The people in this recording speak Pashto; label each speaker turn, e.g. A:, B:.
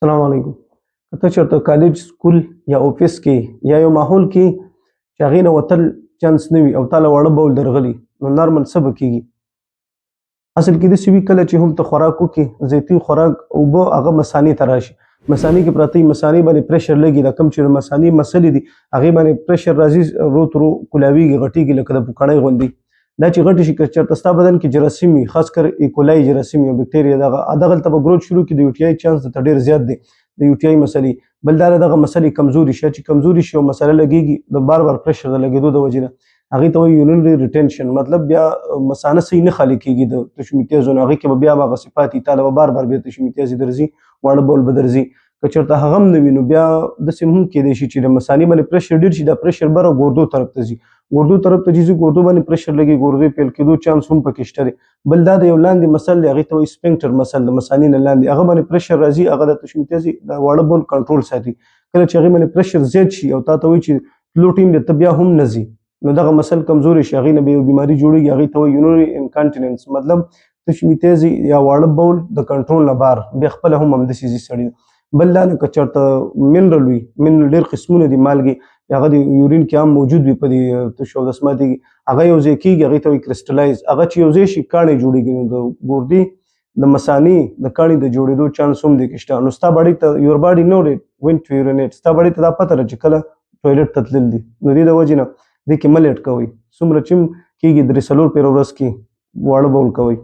A: السلام علیکم. که ته چېرته کالج، سکول یا افس کې یا یو ماحول کې چې هغې نه وتل چانس نه وي او تا له واړه بول درغلي، نو نارمل څه به کېږي؟ اصل کې داسې وي کله چې هم ته خوراک وکړې، زیتي خوراک، اوبه، هغه مثانې ته راشي. مثانې کې پراته وي، مثانې باندې پریشر لګي، دا کوم چې د مثانې مسلې دي هغې باندې پریشر راځي، رو ترو کولاویږي، غټېږي لکه د پوکڼۍ غوندې. دا چې غټې شي، که چېرته ستا بدن کې جراثیم وي، خاص کر ایکولای جراثیم یا بکټیریا، دغلته به ګروت شروع کړي، د یو ټي آی چانس درته ډېر زیات دی، د یو ټي آی مسلې. بل دا دغه مسلې کمزوري شي، چې کمزوري شي او مسله لګېږي د بار بار پریشر د لګېدو د وجې نه، هغې ته وایي یورینري ریټینشن، مطلب بیا مثانه صحیح نه خالي کېږي د تشمیتیزو نه، هغې کې به بیا هماغه صفات وي، تا له به بار بار بیا تشمیتیز درځي، واړه بول به درځي. که چېرته هغه هم نه وي، نو بیا داسې هم کېدی شي چې د مثانې باندې پریشر ډېر شي، دا پریشر بره ګردو طرف ته ځي، ګردو طرف ته چې ګردو باندې پریشر لګي، ګردې فیل کېدو چانس هم پکې شته دی. بل دا د یو لاندې مسل دی، هغې ته وایي سپینکټر مسل، د مثانې نه لاندې هغه باندې پریشر راځي، هغه د تشمیتیزي د واړه بول کنټرول ساتي. کله چې هغې باندې پریشر زیات شي او تا ته وایي چې تلو ټیم دی، ته بیا هم نه ځي، نو دغه مسل کمزوري شي، هغې نه به یو بیماري جوړېږي، هغې ته وایي یورینري انکانټیننس، مطلب تشمیتیزي یا واړه بول د کنټرول نه بار، بیا خپله هم همداسې ځي سړي. بل دا نه که چېرته منرل وي، منرل ډېر قسمونه دي، مالګې، هغه د یورین کې هم موجود وي، په دې تشو او دسماتي کې هغه یو ځای کېږي، هغې ته وایي کرسټلایز، هغه چې یو ځای شي کاڼی جوړېږي، نو د ګردې د مثانې د کاڼي د جوړېدو چانس هم دی کې شته. نو ستا باډي ته یور باډي نو ډیټ وین ټو یورینیټ، ستا باډي ته دا پته ده چې کله ټوایلټ ته تلل دي، نو دې د وجې نه دې کې مه لیټ کوئ، څومره چې هم کېږي 3-4 پېره ورځ کې واړه بول کوئ.